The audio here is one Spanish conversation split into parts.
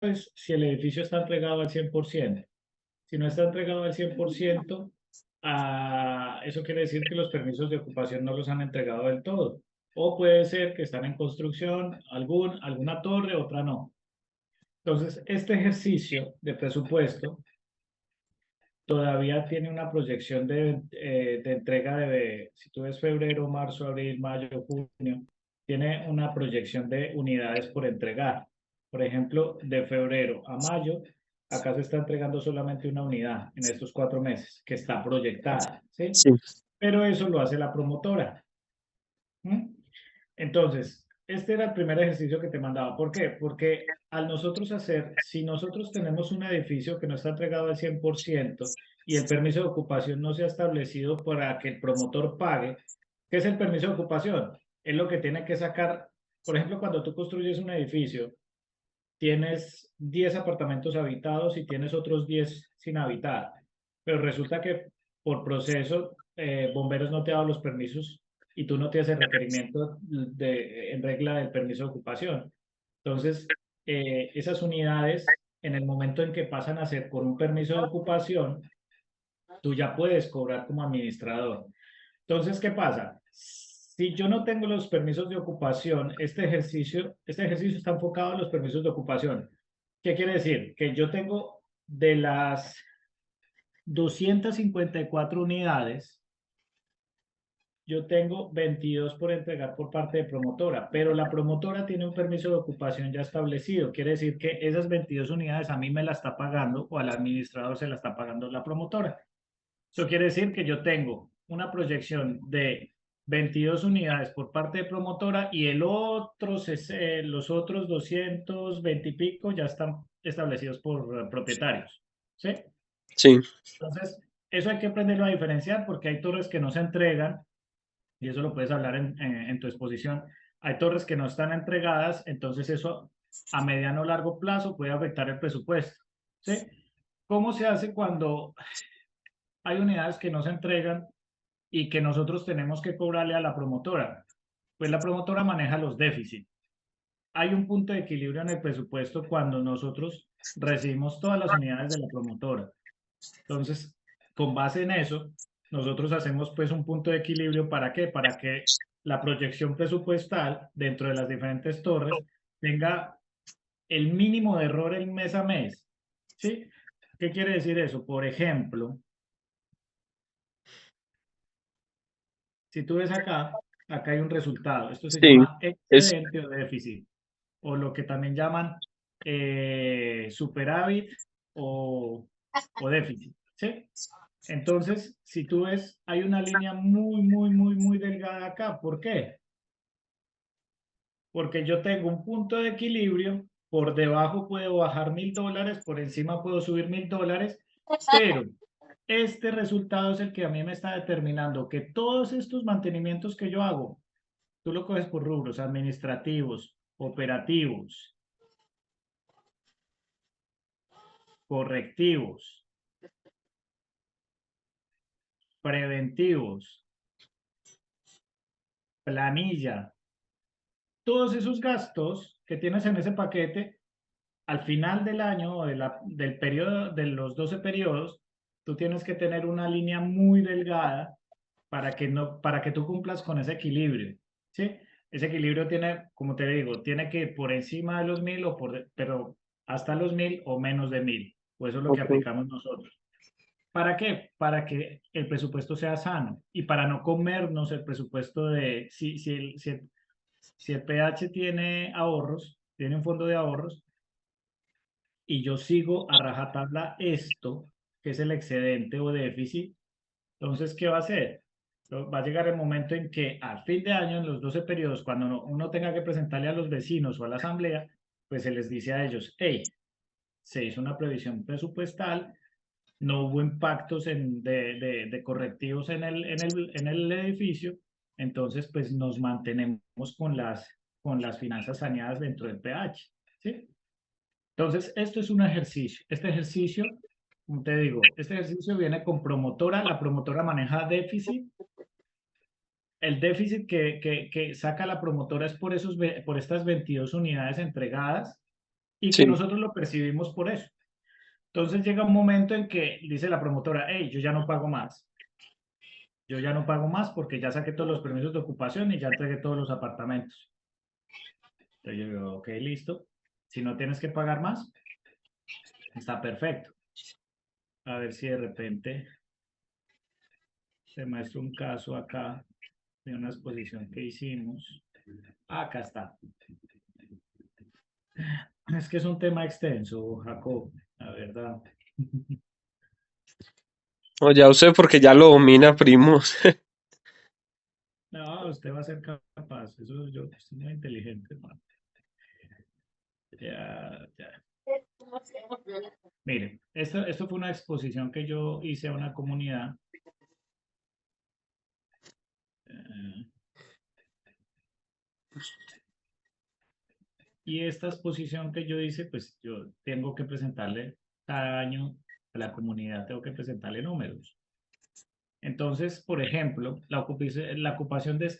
es si el edificio está entregado al 100%. Si no está entregado al 100%, eso quiere decir que los permisos de ocupación no los han entregado del todo. O puede ser que están en construcción, alguna torre, otra no. Entonces, este ejercicio de presupuesto todavía tiene una proyección de entrega si tú ves febrero, marzo, abril, mayo, junio, tiene una proyección de unidades por entregar. Por ejemplo, de febrero a mayo, acá se está entregando solamente una unidad en estos 4 meses, que está proyectada, ¿sí? Sí, Pero eso lo hace la promotora. ¿Mm? Entonces, este era el primer ejercicio que te mandaba. ¿Por qué? Porque si nosotros tenemos un edificio que no está entregado al 100% y el permiso de ocupación no se ha establecido para que el promotor pague, ¿qué es el permiso de ocupación? Es lo que tiene que sacar, por ejemplo, cuando tú construyes un edificio, tienes 10 apartamentos habitados y tienes otros 10 sin habitar, pero resulta que por proceso, bomberos no te ha dado los permisos y tú no tienes el requerimiento en regla del permiso de ocupación. Entonces, esas unidades, en el momento en que pasan a ser por un permiso de ocupación, tú ya puedes cobrar como administrador. Entonces, ¿qué pasa? Si yo no tengo los permisos de ocupación, este ejercicio está enfocado en los permisos de ocupación. ¿Qué quiere decir? Que yo tengo de las 254 unidades, yo tengo 22 por entregar por parte de promotora, pero la promotora tiene un permiso de ocupación ya establecido. Quiere decir que esas 22 unidades a mí me la está pagando o al administrador se la está pagando la promotora. Eso quiere decir que yo tengo una proyección de 22 unidades por parte de promotora y los otros 220 y pico ya están establecidos por propietarios. ¿Sí? sí, Entonces, eso hay que aprenderlo a diferenciar porque hay torres que no se entregan y eso lo puedes hablar en tu exposición. Hay torres que no están entregadas, entonces eso a mediano o largo plazo puede afectar el presupuesto. ¿Sí? ¿Cómo se hace cuando hay unidades que no se entregan y que nosotros tenemos que cobrarle a la promotora? Pues la promotora maneja los déficits. Hay un punto de equilibrio en el presupuesto cuando nosotros recibimos todas las unidades de la promotora. Entonces, con base en eso, nosotros hacemos pues un punto de equilibrio. ¿Para qué? Para que la proyección presupuestal dentro de las diferentes torres tenga el mínimo de error el mes a mes. ¿Sí? ¿Qué quiere decir eso? Por ejemplo, si tú ves acá hay un resultado. Esto se sí, llama es, excedente o déficit, o lo que también llaman superávit o, o déficit. ¿Sí? Entonces, si tú ves, hay una línea muy, muy, muy, muy delgada acá. ¿Por qué? Porque yo tengo un punto de equilibrio, por debajo puedo bajar $1.000, por encima puedo subir $1.000, pero este resultado es el que a mí me está determinando que todos estos mantenimientos que yo hago, tú lo coges por rubros administrativos, operativos, correctivos, preventivos, planilla, todos esos gastos que tienes en ese paquete, al final del año o del periodo, de los 12 periodos, tú tienes que tener una línea muy delgada para que tú cumplas con ese equilibrio, ¿sí? Ese equilibrio tiene, como te digo, tiene que ir por encima de los 1.000 pero hasta los 1.000 o menos de 1.000. Pues eso es lo que ok, aplicamos nosotros. ¿Para qué? Para que el presupuesto sea sano y para no comernos el presupuesto de si el PH tiene ahorros, tiene un fondo de ahorros, y yo sigo a rajatabla esto, que es el excedente o déficit, entonces, ¿qué va a hacer? Va a llegar el momento en que al fin de año, en los 12 periodos, cuando uno tenga que presentarle a los vecinos o a la asamblea, pues se les dice a ellos, hey, se hizo una previsión presupuestal, no hubo impactos de correctivos en el edificio, entonces pues nos mantenemos con las finanzas saneadas dentro del PH, ¿sí? Entonces, esto es un ejercicio. Este ejercicio, como te digo, este ejercicio viene con promotora. La promotora maneja déficit. El déficit que saca la promotora es por estas 22 unidades entregadas. y que Sí. nosotros lo percibimos por eso. Entonces llega un momento en que dice la promotora, hey, yo ya no pago más. Yo ya no pago más porque ya saqué todos los permisos de ocupación y ya entregué todos los apartamentos. Entonces yo digo, ok, listo. Si no tienes que pagar más, está perfecto. A ver si de repente te muestro un caso acá de una exposición que hicimos. Acá está. Es que es un tema extenso, Jacob, la verdad. O ya usted porque ya lo domina, primo. No, usted va a ser capaz. Eso yo soy muy inteligente, man. Ya, ya. Mire, esto fue una exposición que yo hice a una comunidad. eh, y esta exposición que yo hice, pues yo tengo que presentarle cada año a la comunidad, tengo que presentarle números. Entonces, por ejemplo, la ocupación del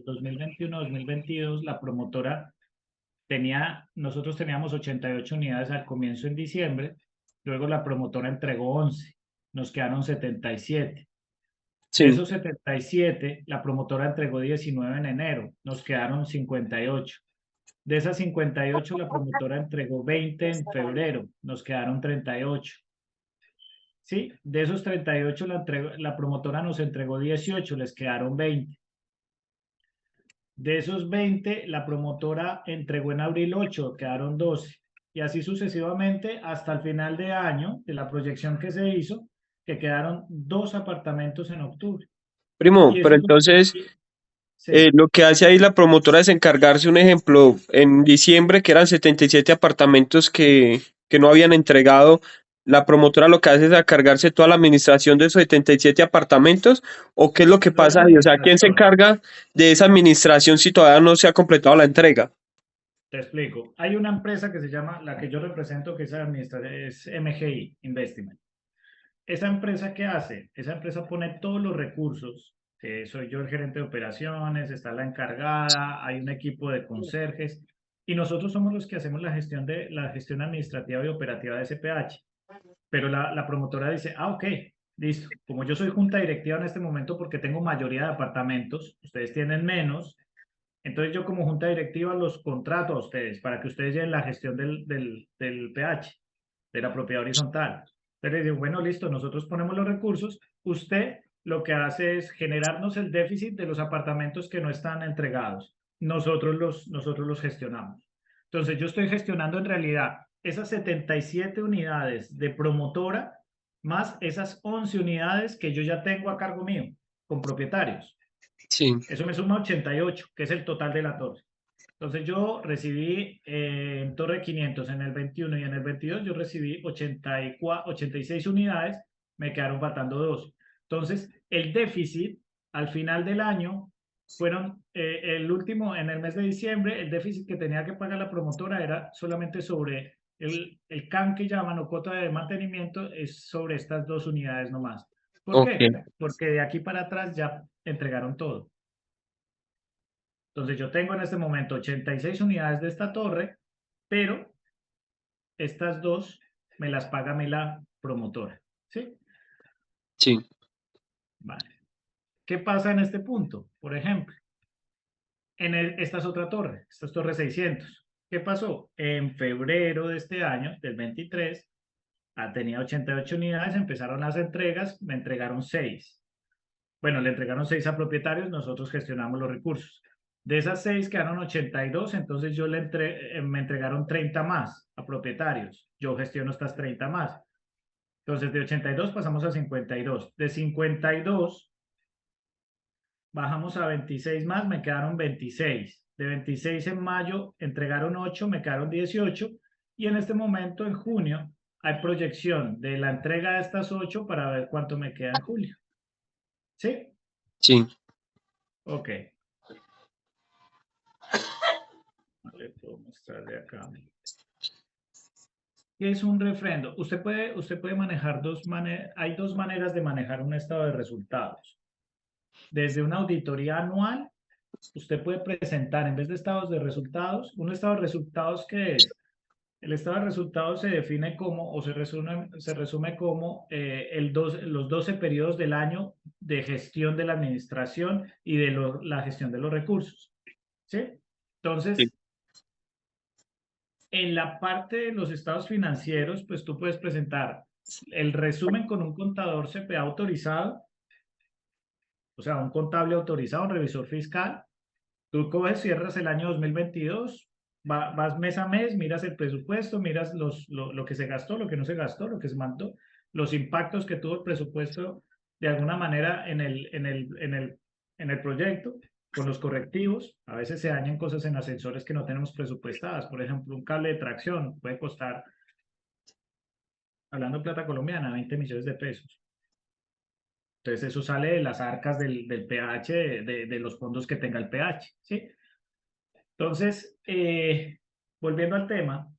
2021-2022, la promotora nosotros teníamos 88 unidades al comienzo en diciembre, luego la promotora entregó 11, nos quedaron 77. De Sí, esos 77, la promotora entregó 19 en enero, nos quedaron 58. De esas 58, la promotora entregó 20 en febrero, nos quedaron 38. ¿Sí? De esos 38, la promotora nos entregó 18, les quedaron 20. De esos 20, la promotora entregó en abril 8, quedaron 12. Y así sucesivamente hasta el final de año, de la proyección que se hizo, que quedaron 2 apartamentos en octubre. primo, Y pero eso es entonces sí, lo que hace ahí la promotora es encargarse, un ejemplo, en diciembre, que eran 77 apartamentos que no habían entregado, la promotora lo que hace es encargarse toda la administración de esos 77 apartamentos, o qué es lo que no es pasa la ahí, o sea, ¿quién se administración. encarga de esa administración si todavía no se ha completado la entrega? Te explico. Hay una empresa que se llama, la que yo represento, que es administración, es MGI Investment. ¿Esa empresa qué hace? Esa empresa pone todos los recursos. Soy yo el gerente de operaciones, está la encargada, hay un equipo de conserjes y nosotros somos los que hacemos la gestión administrativa y operativa de SPH. Pero la promotora dice, ah, ok, listo. Como yo soy junta directiva en este momento porque tengo mayoría de apartamentos, ustedes tienen menos, entonces yo como junta directiva los contrato a ustedes para que ustedes lleven la gestión del PH, de la propiedad horizontal. Entonces les digo, bueno, listo, nosotros ponemos los recursos, usted lo que hace es generarnos el déficit de los apartamentos que no están entregados. Nosotros los gestionamos. Entonces yo estoy gestionando en realidad esas 77 unidades de promotora más esas 11 unidades que yo ya tengo a cargo mío con propietarios. Sí, Eso me suma 88, que es el total de la torre. Entonces yo recibí en Torre 500 en el 21 y en el 22 yo recibí 86 unidades, me quedaron faltando 2. Entonces el déficit al final del año fueron el último, en el mes de diciembre, el déficit que tenía que pagar la promotora era solamente sobre el CAN que llaman o cuota de mantenimiento, es sobre estas 2 unidades nomás. ¿Por ok, qué? Porque de aquí para atrás ya entregaron todo. Entonces yo tengo en este momento 86 unidades de esta torre, pero estas dos me las paga a mí la promotora. ¿Sí? sí, Vale. ¿Qué pasa en este punto? Por ejemplo, esta es otra torre, esta es torre 600. ¿Qué pasó? En febrero de este año, del 23, tenía 88 unidades, empezaron las entregas, me entregaron 6. Bueno, le entregaron 6 a propietarios, nosotros gestionamos los recursos. De esas 6 quedaron 82, entonces me entregaron 30 más a propietarios. Yo gestiono estas 30 más. Entonces de 82 pasamos a 52. De 52 bajamos a 26 más, me quedaron 26. De 26 en mayo entregaron 8, me quedaron 18. Y en este momento, en junio, hay proyección de la entrega de estas 8 para ver cuánto me queda en julio. ¿Sí? sí. Ok. Le puedo mostrar de acá. ¿Qué es un refrendo? Usted puede manejar hay 2 maneras de manejar un estado de resultados. Desde una auditoría anual usted puede presentar, en vez de estados de resultados, un estado de resultados, ¿qué es? El estado de resultados se define como, o se resume como los 12 periodos del año de gestión de la administración y de la gestión de los recursos. ¿Sí? Sí. Entonces, en la parte de los estados financieros, pues tú puedes presentar el resumen con un contador CPA autorizado, o sea, un contable autorizado, un revisor fiscal. Tú coges, cierras el año 2022, vas mes a mes, miras el presupuesto, miras lo que se gastó, lo que no se gastó, lo que se mandó, los impactos que tuvo el presupuesto de alguna manera en el proyecto, con los correctivos. A veces se dañan cosas en ascensores que no tenemos presupuestadas. Por ejemplo, un cable de tracción puede costar, hablando de plata colombiana, 20 millones de pesos. Entonces eso sale de las arcas del PH, de los fondos que tenga el PH, ¿sí? Entonces, volviendo al tema,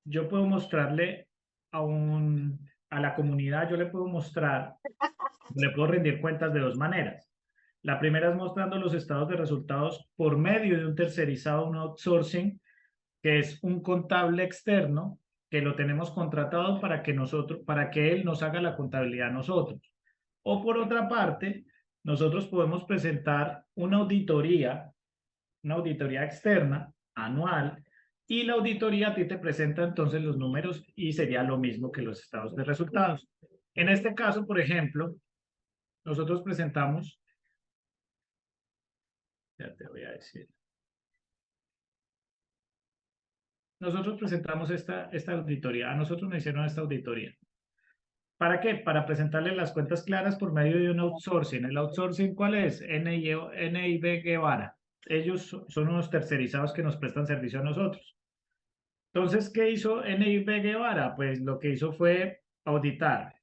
yo puedo mostrarle a la comunidad, yo le puedo mostrar, le puedo rendir cuentas de dos maneras. La primera es mostrando los estados de resultados por medio de un tercerizado, un outsourcing, que es un contable externo que lo tenemos contratado para que él nos haga la contabilidad a nosotros. O por otra parte, nosotros podemos presentar una auditoría externa anual, y la auditoría a ti te presenta entonces los números y sería lo mismo que los estados de resultados. En este caso, por ejemplo, nosotros presentamos, ya te voy a decir, nosotros presentamos esta auditoría, a nosotros nos hicieron esta auditoría. ¿Para qué? Para presentarle las cuentas claras por medio de un outsourcing. ¿El outsourcing cuál es? NIB Guevara. Ellos son unos tercerizados que nos prestan servicio a nosotros. Entonces, ¿qué hizo NIB Guevara? Pues lo que hizo fue auditar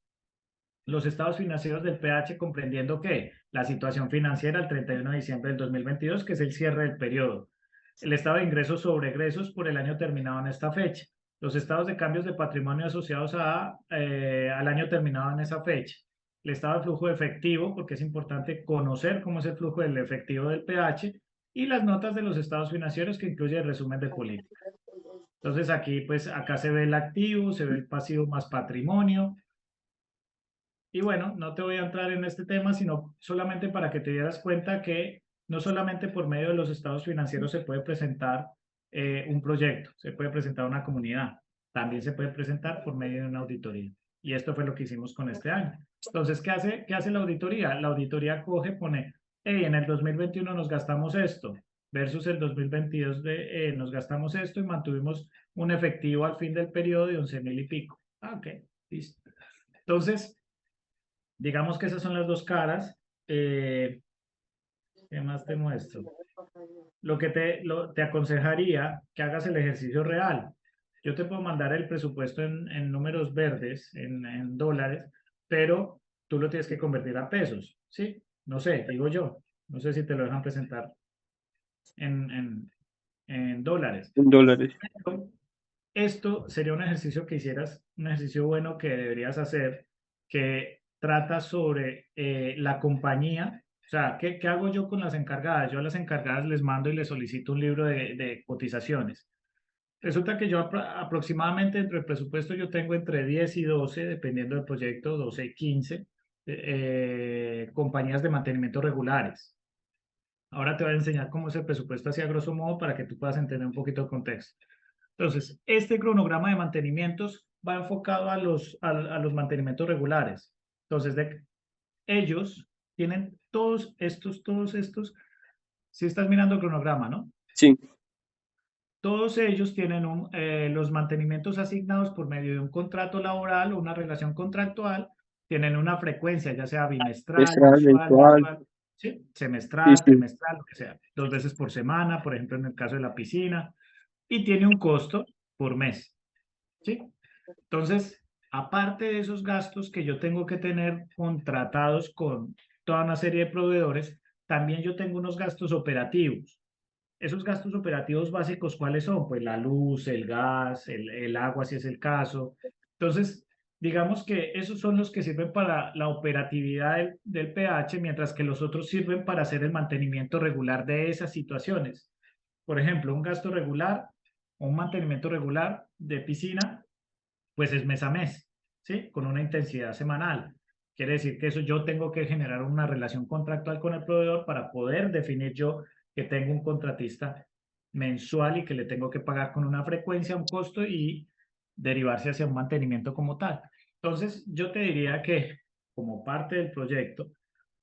los estados financieros del PH, comprendiendo que la situación financiera al 31 de diciembre del 2022, que es el cierre del periodo, el estado de ingresos sobre egresos por el año terminado en esta fecha, los estados de cambios de patrimonio asociados al año terminado en esa fecha, el estado de flujo de efectivo, porque es importante conocer cómo es el flujo del efectivo del PH, y las notas de los estados financieros, que incluye el resumen de política. Entonces aquí, pues acá se ve el activo, se ve el pasivo más patrimonio. Y bueno, no te voy a entrar en este tema, sino solamente para que te dieras cuenta que no solamente por medio de los estados financieros se puede presentar un proyecto, se puede presentar una comunidad, también se puede presentar por medio de una auditoría. Y esto fue lo que hicimos con este año. Entonces, qué hace la auditoría? La auditoría coge, pone, hey, en el 2021 nos gastamos esto, versus el 2022 nos gastamos esto y mantuvimos un efectivo al fin del periodo de 11.000 y pico. Ah, ok, listo. Entonces, digamos que esas son las dos caras. ¿Qué más te muestro? Lo que te aconsejaría que hagas el ejercicio real. Yo te puedo mandar el presupuesto en números verdes, en dólares, pero tú lo tienes que convertir a pesos, ¿sí? No sé, digo yo. No sé si te lo dejan presentar en, en, en dólares. En dólares. Pero esto sería un ejercicio que hicieras, un ejercicio bueno que deberías hacer, que trata sobre la compañía. O sea, ¿qué hago yo con las encargadas? Yo a las encargadas les mando y les solicito un libro de cotizaciones. Resulta que yo aproximadamente entre el presupuesto yo tengo entre 10 y 12, dependiendo del proyecto, 12 y 15 compañías de mantenimiento regulares. Ahora te voy a enseñar cómo es el presupuesto así a grosso modo para que tú puedas entender un poquito el contexto. Entonces, este cronograma de mantenimientos va enfocado a los mantenimientos regulares. Entonces, ellos tienen todos estos, si estás mirando el cronograma, ¿no? Sí, Todos ellos tienen los mantenimientos asignados por medio de un contrato laboral o una relación contractual, tienen una frecuencia, ya sea bimestral, mensual, mensual, mensual. mensual, ¿sí? Sí, Semestral, sí. trimestral, lo que sea, 2 veces por semana, por ejemplo, en el caso de la piscina, y tiene un costo por mes, ¿sí? Entonces, aparte de esos gastos que yo tengo que tener contratados con toda una serie de proveedores, también yo tengo unos gastos operativos. Esos gastos operativos básicos, ¿cuáles son? Pues la luz, el gas, el agua, si es el caso. Entonces, Digamos que esos son los que sirven para la operatividad del pH, mientras que los otros sirven para hacer el mantenimiento regular de esas situaciones. Por ejemplo, un gasto regular o un mantenimiento regular de piscina, pues es mes a mes, ¿sí? Con una intensidad semanal. Quiere decir que eso yo tengo que generar una relación contractual con el proveedor para poder definir yo que tengo un contratista mensual y que le tengo que pagar con una frecuencia, un costo y derivarse hacia un mantenimiento como tal. Entonces, yo te diría que como parte del proyecto,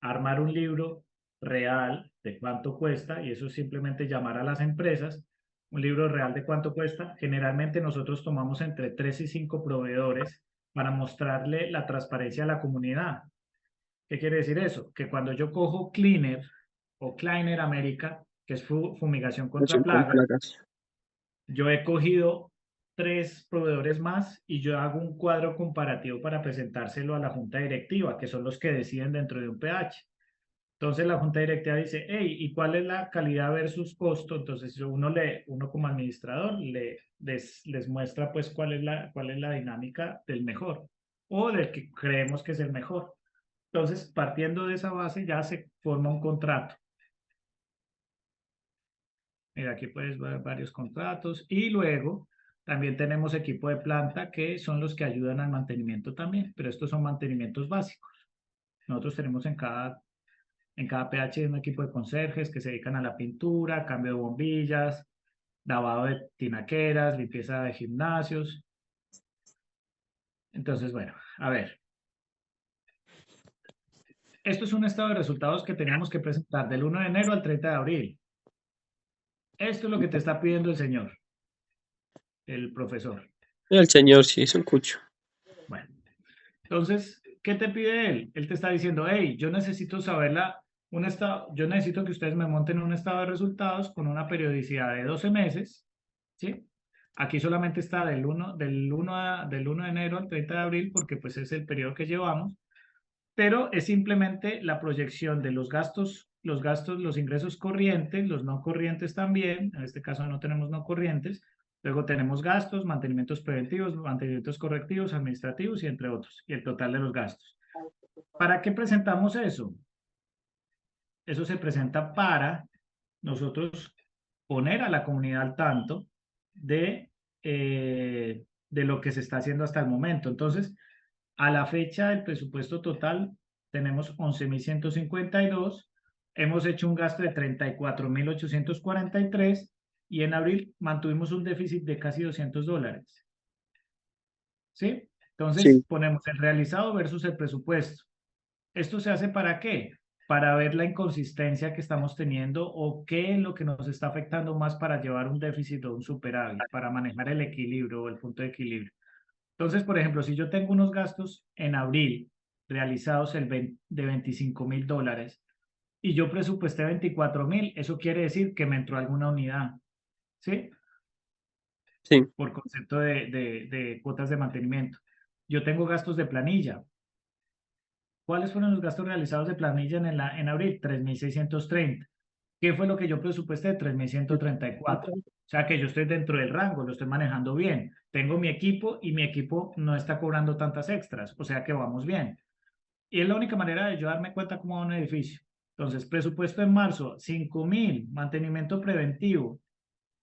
armar un libro real de cuánto cuesta, y eso es simplemente llamar a las empresas, un libro real de cuánto cuesta. Generalmente nosotros tomamos entre 3 y 5 proveedores para mostrarle la transparencia a la comunidad. ¿Qué quiere decir eso? Que cuando yo cojo Cleaner o Kleiner América, que es fumigación contra Relación con plagas, plagas. yo he cogido 3 proveedores más y yo hago un cuadro comparativo para presentárselo a la junta directiva, que son los que deciden dentro de un pH. Entonces la junta directiva dice, hey, ¿y cuál es la calidad versus costo? Entonces uno como administrador les muestra pues cuál es la dinámica del mejor o del que creemos que es el mejor. Entonces, partiendo de esa base ya se forma un contrato. Mira, aquí puedes ver varios contratos y luego también tenemos equipo de planta que son los que ayudan al mantenimiento también, pero estos son mantenimientos básicos. Nosotros tenemos en cada PH un equipo de conserjes que se dedican a la pintura, cambio de bombillas, lavado de tinaqueras, limpieza de gimnasios. Entonces, bueno, a ver, esto es un estado de resultados que teníamos que presentar del 1 de enero al 30 de abril. Esto es lo que te está pidiendo el señor, el profesor. El señor sí es un cucho. Bueno, entonces, ¿qué te pide él? Él te está diciendo, hey, yo necesito saberla, un estado, yo necesito que ustedes me monten un estado de resultados con una periodicidad de 12 meses, ¿sí? Aquí solamente está del 1 de enero al 30 de abril, porque pues es el periodo que llevamos, pero es simplemente la proyección de los ingresos corrientes, los no corrientes también, en este caso no tenemos no corrientes, luego tenemos gastos, mantenimientos preventivos, mantenimientos correctivos, administrativos y entre otros, y el total de los gastos. ¿Para qué presentamos eso? Eso se presenta para nosotros poner a la comunidad al tanto de lo que se está haciendo hasta el momento. Entonces, a la fecha del presupuesto total tenemos 11.152, hemos hecho un gasto de 34.843 y en abril mantuvimos un déficit de casi $200. ¿Sí? Entonces Sí. ponemos el realizado versus el presupuesto. ¿Esto se hace para qué? Para ver la inconsistencia que estamos teniendo o qué es lo que nos está afectando más para llevar un déficit o un superávit, para manejar el equilibrio o el punto de equilibrio. Entonces, por ejemplo, si yo tengo unos gastos en abril realizados de $25.000 y yo presupuesté 24.000, eso quiere decir que me entró alguna unidad, ¿sí? Sí, Por concepto de cuotas de mantenimiento. Yo tengo gastos de planilla. ¿Cuáles fueron los gastos realizados de planilla en abril? 3.630. ¿Qué fue lo que yo presupuesté? 3.134. O sea que yo estoy dentro del rango, lo estoy manejando bien. Tengo mi equipo y mi equipo no está cobrando tantas extras, o sea que vamos bien. Y es la única manera de yo darme cuenta cómo va un edificio. Entonces, presupuesto en marzo, 5.000, mantenimiento preventivo.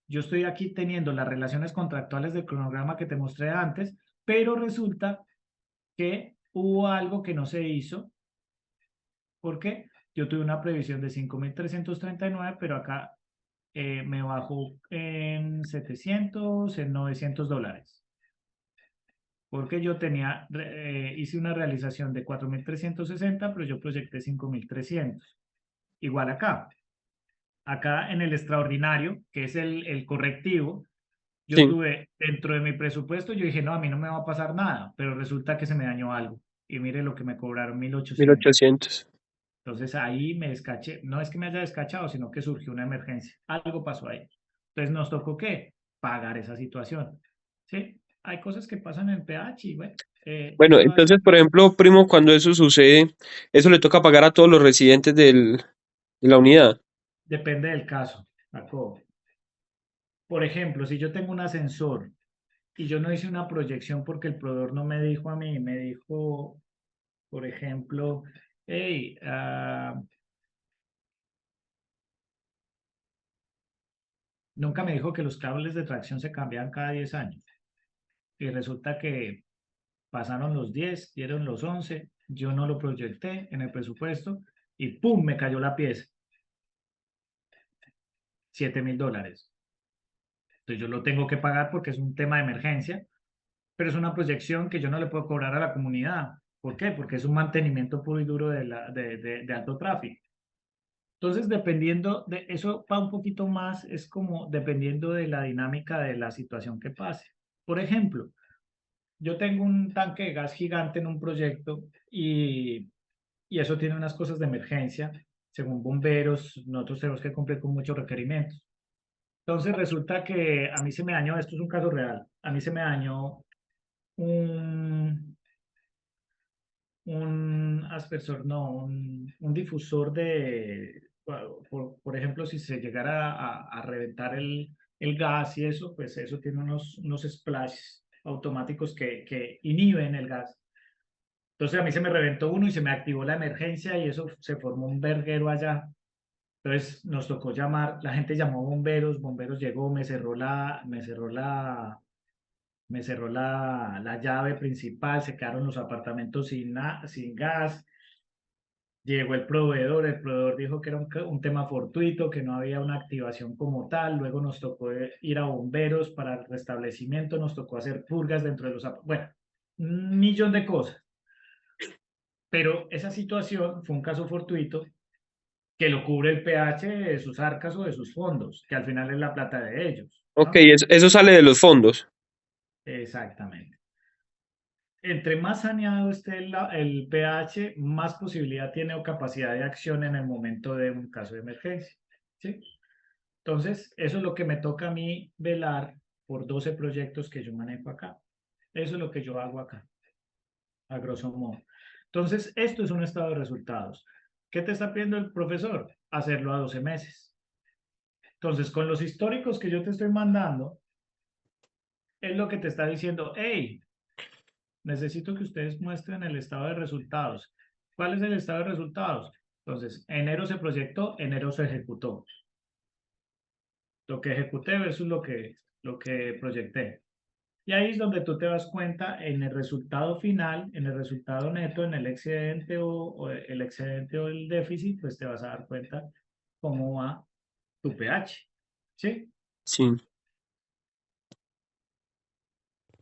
Yo estoy aquí teniendo las relaciones contractuales del cronograma que te mostré antes, pero resulta que hubo algo que no se hizo porque yo tuve una previsión de 5.339, pero acá me bajó en 700, en $900. Porque yo hice una realización de 4.360, pero yo proyecté 5.300. Igual acá. Acá en el extraordinario, que es el correctivo, yo sí, tuve dentro de mi presupuesto, yo dije, no, a mí no me va a pasar nada, pero resulta que se me dañó algo. Y mire lo que me cobraron, 1.800. 1800. Entonces ahí me descaché, no es que me haya descachado, sino que surgió una emergencia, algo pasó ahí. Entonces nos tocó ¿qué? Pagar esa situación. ¿Sí? Hay cosas que pasan en PH y bueno, Bueno, eso hace, entonces, por ejemplo, primo, cuando eso sucede, eso le toca pagar a todos los residentes de la unidad. depende del caso, Jacobo. Por ejemplo, si yo tengo un ascensor y yo no hice una proyección porque el proveedor no me dijo a mí, me dijo, por ejemplo, hey, nunca me dijo que los cables de tracción se cambiaban cada 10 años. Y resulta que pasaron los 10, dieron los 11, yo no lo proyecté en el presupuesto y ¡pum! Me cayó la pieza, $7,000. Entonces yo lo tengo que pagar porque es un tema de emergencia, pero es una proyección que yo no le puedo cobrar a la comunidad. ¿Por qué? Porque es un mantenimiento puro y duro de alto tráfico. Entonces, dependiendo de eso, va un poquito más, es como dependiendo de la dinámica de la situación que pase. Por ejemplo, yo tengo un tanque de gas gigante en un proyecto y eso tiene unas cosas de emergencia. Según bomberos, nosotros tenemos que cumplir con muchos requerimientos. Entonces resulta que a mí se me dañó, esto es un caso real, a mí se me dañó un, un aspersor, no, un difusor por ejemplo, si se llegara a reventar el gas y eso, pues eso tiene unos splashes automáticos que inhiben el gas. Entonces a mí se me reventó uno y se me activó la emergencia y eso se formó un verguero allá. Entonces nos tocó llamar, la gente llamó bomberos, bomberos llegó, me cerró la llave principal, se quedaron los apartamentos sin gas, llegó el proveedor dijo que era un tema fortuito, que no había una activación como tal, luego nos tocó ir a bomberos para el restablecimiento, nos tocó hacer purgas dentro de bueno, un millón de cosas, pero esa situación fue un caso fortuito que lo cubre el PH de sus arcas o de sus fondos, que al final es la plata de ellos, Ok, ¿no? eso sale de los fondos. Exactamente. Entre más saneado esté el pH, más posibilidad tiene o capacidad de acción en el momento de un caso de emergencia. ¿Sí? Entonces, eso es lo que me toca a mí velar por 12 proyectos que yo manejo acá. Eso es lo que yo hago acá, a grosso modo. Entonces, esto es un estado de resultados. ¿Qué te está pidiendo el profesor? Hacerlo a 12 meses. Entonces, con los históricos que yo te estoy mandando, es lo que te está diciendo, hey, necesito que ustedes muestren el estado de resultados. ¿Cuál es el estado de resultados? Entonces, enero se proyectó, enero se ejecutó. Lo que ejecuté versus lo que proyecté. Y ahí es donde tú te das cuenta en el resultado final, en el resultado neto, en el excedente o el excedente o el déficit, pues te vas a dar cuenta cómo va tu pH. ¿Sí? Sí.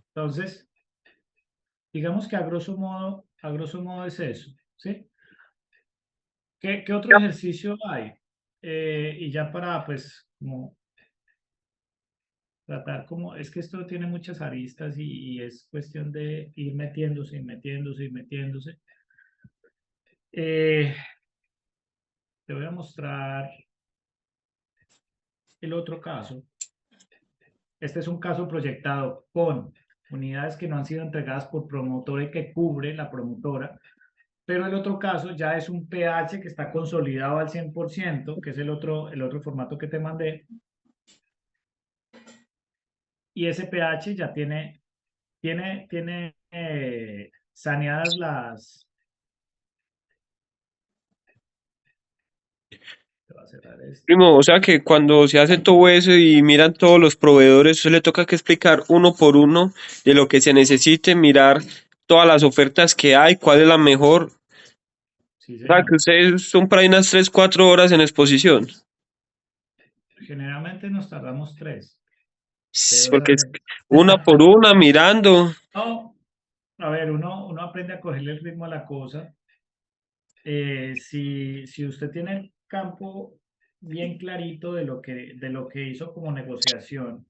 Entonces, digamos que a grosso modo es eso. ¿Sí? ¿Qué otro ejercicio hay? Y ya para, pues, como tratar como, es que esto tiene muchas aristas y es cuestión de ir metiéndose y metiéndose y metiéndose. Eh, Te voy a mostrar el otro caso. Este es un caso proyectado con unidades que no han sido entregadas por promotora y que cubre la promotora, pero el otro caso ya es un pH que está consolidado al 100%, que es el otro formato que te mandé, y ese pH ya tiene saneadas te va a cerrar esto. Primo, o sea que cuando se hace todo eso y miran todos los proveedores, eso le toca que explicar uno por uno de lo que se necesite, mirar todas las ofertas que hay, cuál es la mejor. Sí, O sea que señor. ustedes son por ahí unas 3 4 horas en exposición. Generalmente nos tardamos de dos a Porque es tres. una por una mirando. No, a ver, uno aprende a cogerle el ritmo a la cosa. Si usted tiene el campo bien clarito de lo que hizo como negociación,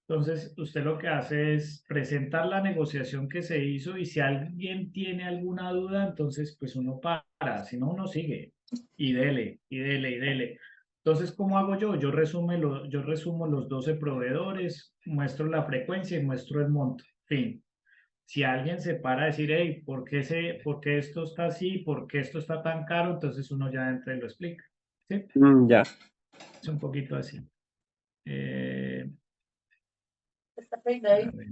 entonces usted lo que hace es presentar la negociación que se hizo y si alguien tiene alguna duda, entonces pues uno para, si no uno sigue y dele, y dele, y dele. Entonces, ¿cómo hago yo? Yo resumo los 12 proveedores, muestro la frecuencia y muestro el monto. Fin. Si alguien se para a decir, hey, ¿por qué esto está así? ¿Por qué esto está tan caro? Entonces uno ya entra y lo explica. ¿Sí? Ya. Es un poquito así. Eh, Está A peinadito. ver,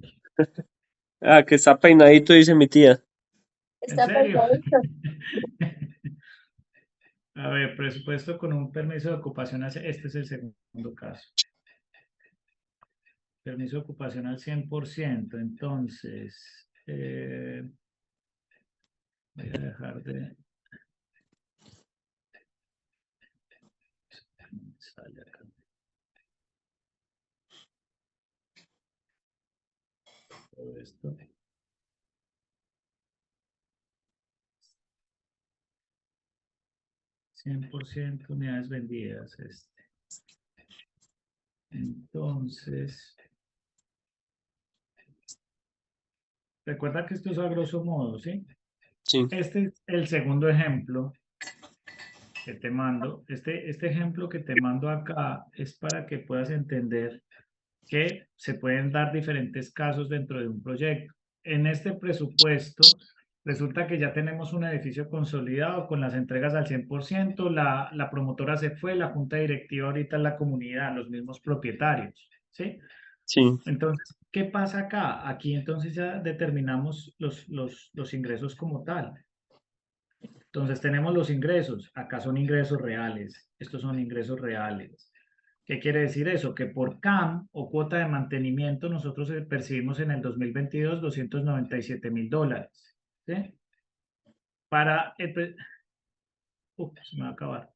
Ah, que está peinadito, dice mi tía. ¿en Está serio? peinadito. A ver, presupuesto con un permiso de ocupación, este es el segundo caso. Permiso de ocupación al 100%, entonces, voy a dejar de... Sale acá. Todo esto. 100% unidades vendidas, este. Entonces, recuerda que esto es a grosso modo, ¿sí? Sí, Este es el segundo ejemplo que te mando. Este ejemplo que te mando acá es para que puedas entender que se pueden dar diferentes casos dentro de un proyecto. En este presupuesto, resulta que ya tenemos un edificio consolidado con las entregas al 100%, la promotora se fue, la junta directiva ahorita es la comunidad, los mismos propietarios, ¿sí? sí. Entonces, ¿qué pasa acá? Aquí entonces ya determinamos los ingresos como tal. Entonces tenemos los ingresos, acá son ingresos reales, estos son ingresos reales. ¿Qué quiere decir eso? Que por CAM o cuota de mantenimiento nosotros percibimos en el 2022 $297,000. ¿Sí? Para el... se me va a acabar.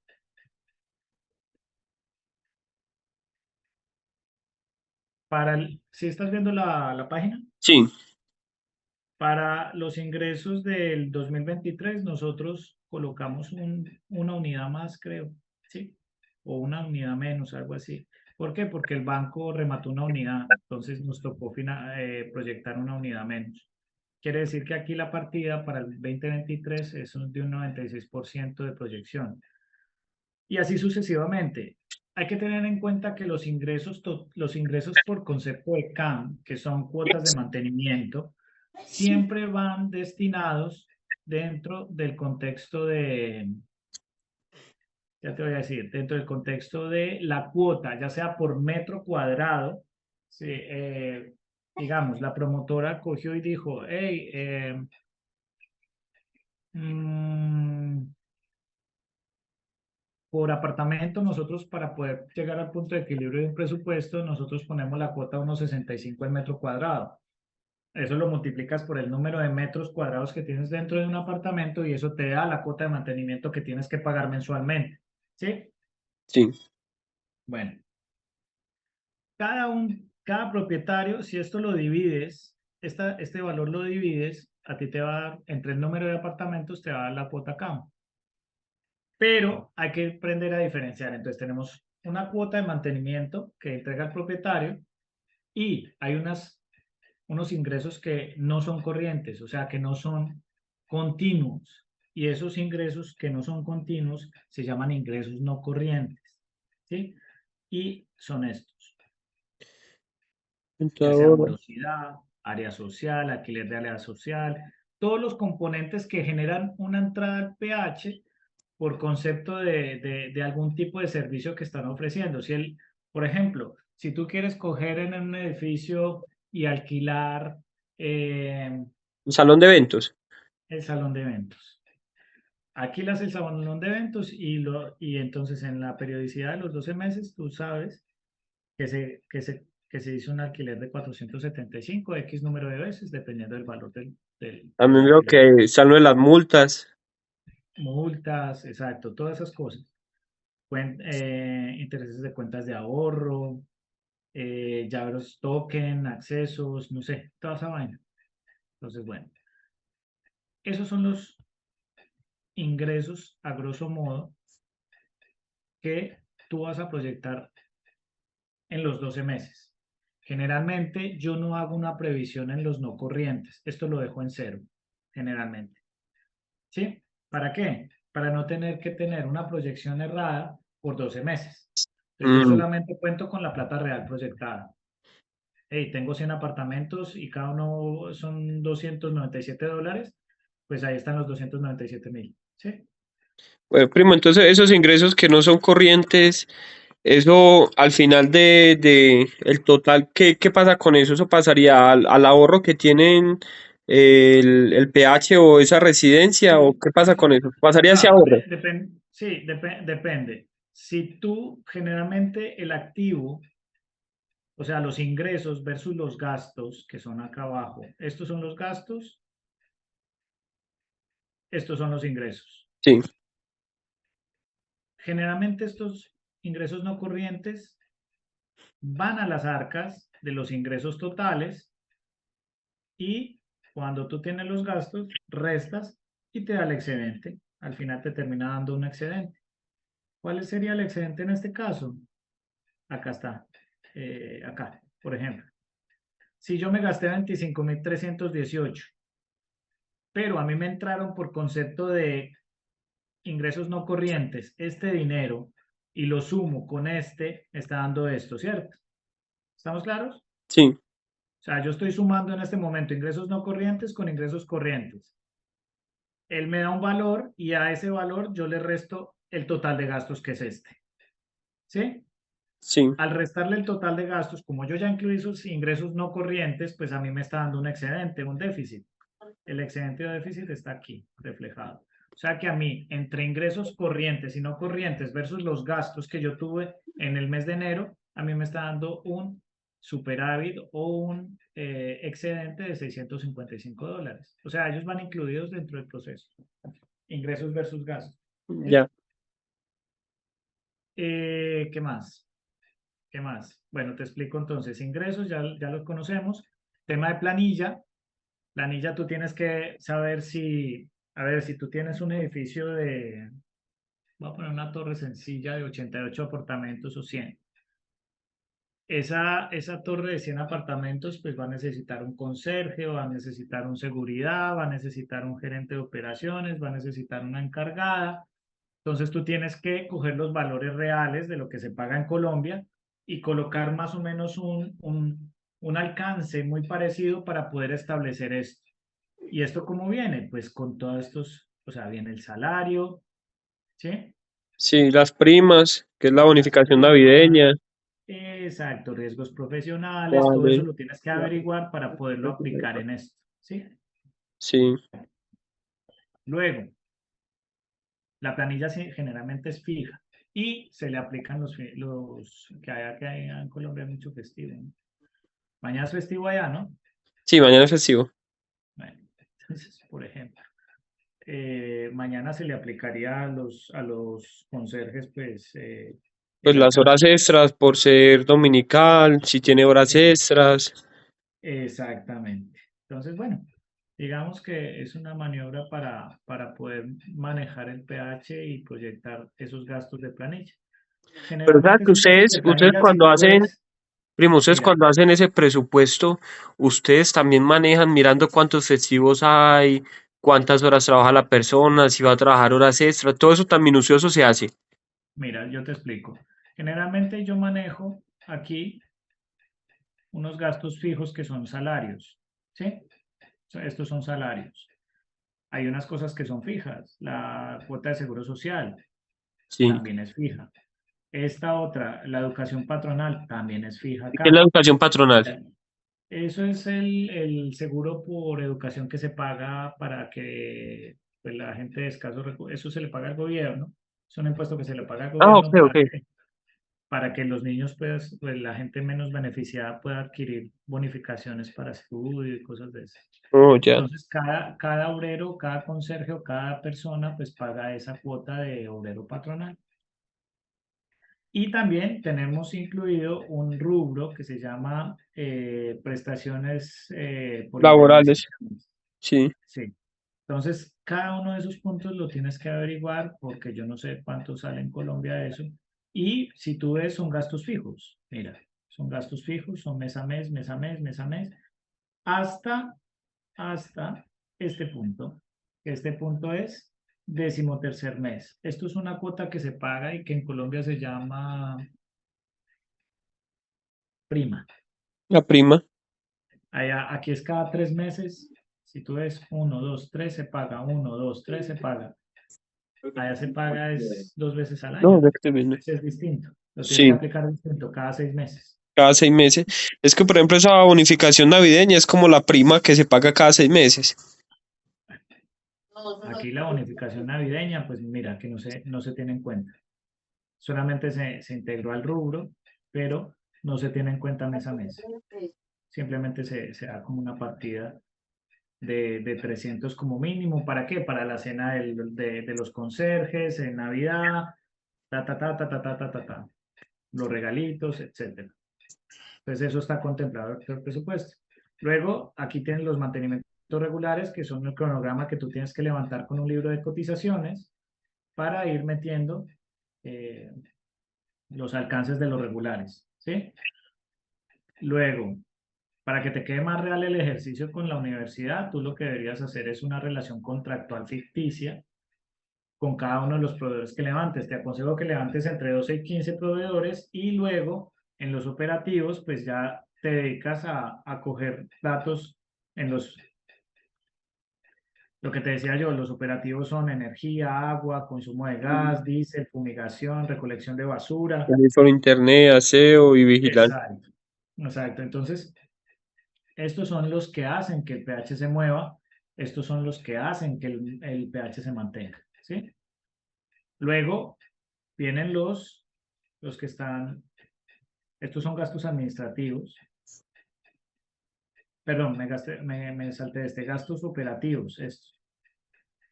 Si estás viendo la página, Sí, para los ingresos del 2023 nosotros colocamos una unidad más, creo, ¿sí? O una unidad menos, algo así. ¿Por qué? Porque el banco remató una unidad, entonces nos tocó proyectar una unidad menos. Quiere decir que aquí la partida para el 2023 es de un 96% de proyección. Y así sucesivamente. Hay que tener en cuenta que los ingresos por concepto de CAM, que son cuotas de mantenimiento, siempre van destinados dentro del contexto ya te voy a decir, dentro del contexto de la cuota, ya sea por metro cuadrado, sí, digamos, la promotora cogió y dijo, hey, mm, por apartamento, nosotros para poder llegar al punto de equilibrio de un presupuesto, nosotros ponemos la cuota a unos 65 el metro cuadrado. Eso lo multiplicas por el número de metros cuadrados que tienes dentro de un apartamento y eso te da la cuota de mantenimiento que tienes que pagar mensualmente. ¿Sí? sí. Bueno, cada propietario, si esto lo divides, este valor lo divides, a ti te va a dar, entre el número de apartamentos, te va a dar la cuota CAM. Pero hay que aprender a diferenciar. Entonces tenemos una cuota de mantenimiento que entrega el propietario y hay unos ingresos que no son corrientes, o sea, que no son continuos. Y esos ingresos que no son continuos se llaman ingresos no corrientes. ¿Sí? Y son estos, ya sea Contador. morosidad, área social, alquiler de área social, todos los componentes que generan una entrada al PH por concepto de algún tipo de servicio que están ofreciendo. Por ejemplo, si tú quieres coger en un edificio y alquilar Un salón de eventos. el salón de eventos. Alquilas el salón de eventos y entonces en la periodicidad de los 12 meses tú sabes que se hizo un alquiler de 475 X número de veces, dependiendo del valor A del mí veo alquiler. que están lo de las multas. Multas, exacto, todas esas cosas. Intereses de cuentas de ahorro, llaveros token, accesos, no sé, toda esa vaina. Entonces, bueno, esos son los ingresos a grosso modo que tú vas a proyectar en los 12 meses. Generalmente yo no hago una previsión en los no corrientes. Esto lo dejo en cero, generalmente. ¿Sí? ¿Para qué? Para no tener que tener una proyección errada por 12 meses. Entonces yo Mm, solamente cuento con la plata real proyectada. Hey, tengo 100 apartamentos y cada uno son $297, pues ahí están los 297,000. ¿Sí? bueno, primo, entonces esos ingresos que no son corrientes, Eso al final de el total, ¿qué pasa con eso? ¿Eso pasaría al ahorro que tienen el PH o esa residencia? ¿O Sí, qué pasa con eso? ¿Pasaría ese no, ahorro? sí, depende. Si tú generalmente el activo, o sea, los ingresos versus los gastos que son acá abajo, estos son los gastos, estos son los ingresos. Sí, Generalmente estos ingresos no corrientes van a las arcas de los ingresos totales y cuando tú tienes los gastos, restas y te da el excedente. Al final te termina dando un excedente. ¿Cuál sería el excedente en este caso? Acá está. Acá, por ejemplo. Si yo me gasté 25.318, pero a mí me entraron por concepto de ingresos no corrientes este dinero y lo sumo con este, me está dando esto, ¿cierto? ¿Estamos claros? sí, O sea, yo estoy sumando en este momento ingresos no corrientes con ingresos corrientes. Él me da un valor y a ese valor yo le resto el total de gastos que es este. ¿Sí? sí, Al restarle el total de gastos, como yo ya incluí sus ingresos no corrientes, pues a mí me está dando un excedente, un déficit. El excedente o déficit está aquí reflejado. O sea que a mí, entre ingresos corrientes y no corrientes versus los gastos que yo tuve en el mes de enero, a mí me está dando un superávit o un excedente de $655. O sea, ellos van incluidos dentro del proceso. Ingresos versus gastos. ¿Sí? ya. ¿Qué más? ¿Qué más? Bueno, te explico entonces. Ingresos, ya los conocemos. Tema de planilla. Planilla, tú tienes que saber si, a ver, si tú tienes un edificio de, voy a poner una torre sencilla de 88 apartamentos o 100. Esa torre de 100 apartamentos, pues va a necesitar un conserje, va a necesitar un seguridad, va a necesitar un gerente de operaciones, va a necesitar una encargada. Entonces tú tienes que coger los valores reales de lo que se paga en Colombia y colocar más o menos un alcance muy parecido para poder establecer esto. ¿Y esto cómo viene? Pues con todos estos, o sea, viene el salario, ¿sí? Sí, las primas, que es la Las bonificación primas, navideña. exacto, riesgos profesionales, todo eso Vale, lo tienes que averiguar para poderlo aplicar en esto, ¿sí? sí. Luego, la planilla generalmente es fija y se le aplican los que hay en Colombia mucho festivo, ¿no? Mañana es festivo allá, ¿no? Sí, mañana es festivo. Bueno, entonces, por ejemplo, mañana se le aplicaría a los conserjes, pues, Pues el las alcance. horas extras por ser dominical, si tiene horas Eh, extras. exactamente. Entonces, bueno, digamos que es una maniobra para poder manejar el pH y proyectar esos gastos de planilla. Pero sabes Generalmente que esos gastos de ustedes planilla, si cuando tú hacen, puedes, primo, ustedes mira, cuando hacen ese presupuesto, ustedes también manejan mirando cuántos festivos hay, cuántas horas trabaja la persona, si va a trabajar horas extras, todo eso tan minucioso se hace. mira, yo te explico. Generalmente yo manejo aquí unos gastos fijos que son salarios, ¿sí? O sea, estos son salarios. Hay unas cosas que son fijas. La cuota de seguro social Sí. también es fija. Esta otra, la educación patronal, también es fija ¿Qué es la acá. educación patronal? Eso es el seguro por educación que se paga para que pues, la gente de escasos recursos, eso se le paga al gobierno. Es un impuesto que se le paga al Ah, ok, gobierno ok. para que los niños, pues, la gente menos beneficiada pueda adquirir bonificaciones para estudio y cosas de eso. Oh, ya. Entonces, cada obrero, cada conserje o cada persona, pues paga esa cuota de obrero patronal. Y también tenemos incluido un rubro que se llama prestaciones por Laborales, indemnizaciones. sí. Sí. Entonces, cada uno de esos puntos lo tienes que averiguar porque yo no sé cuánto sale en Colombia eso. Y si tú ves, son gastos fijos. Mira, son gastos fijos, son mes a mes, mes a mes, mes a mes, hasta, hasta este punto. Este punto es 13º mes. Esto es una cuota que se paga y que en Colombia se llama prima. La prima. Allá, aquí es cada 3 meses. Si tú ves 1, 2, 3 se paga, 1, 2, 3 se paga. Allá se paga es 2 veces al No, año. ya que te viene. Ese es distinto. Lo tienes que Sí, aplicar distinto cada 6 meses. cada 6 meses. Es que, por ejemplo, esa bonificación navideña es como la prima que se paga cada 6 meses. Aquí la bonificación navideña, pues mira, que no se tiene en cuenta. Solamente se integró al rubro, pero no se tiene en cuenta mes a mes. Simplemente se da como una partida de 300 como mínimo. ¿Para qué? Para la cena de los conserjes, en Navidad, ta, ta, ta, ta, ta, ta, ta, ta, ta, los regalitos, etcétera. Entonces eso está contemplado en el presupuesto. Luego, aquí tienen los mantenimientos regulares, que son el cronograma que tú tienes que levantar con un libro de cotizaciones para ir metiendo eh, los alcances de los regulares, ¿sí? Luego, para que te quede más real el ejercicio con la universidad, tú lo que deberías hacer es una relación contractual ficticia con cada uno de los proveedores que levantes. Te aconsejo que levantes entre 12 y 15 proveedores y luego en los operativos, pues ya te dedicas a coger datos en lo que te decía yo, los operativos son energía, agua, consumo de gas, diésel, fumigación, recolección de basura. Teléfono, internet, aseo y vigilancia. Exacto, exacto. Entonces, estos son los que hacen que el pH se mueva, estos son los que hacen que el pH se mantenga, ¿sí? Luego vienen los que están, estos son gastos administrativos, perdón, me salté de gastos operativos, estos.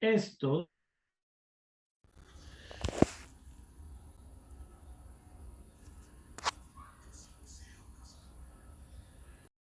Estos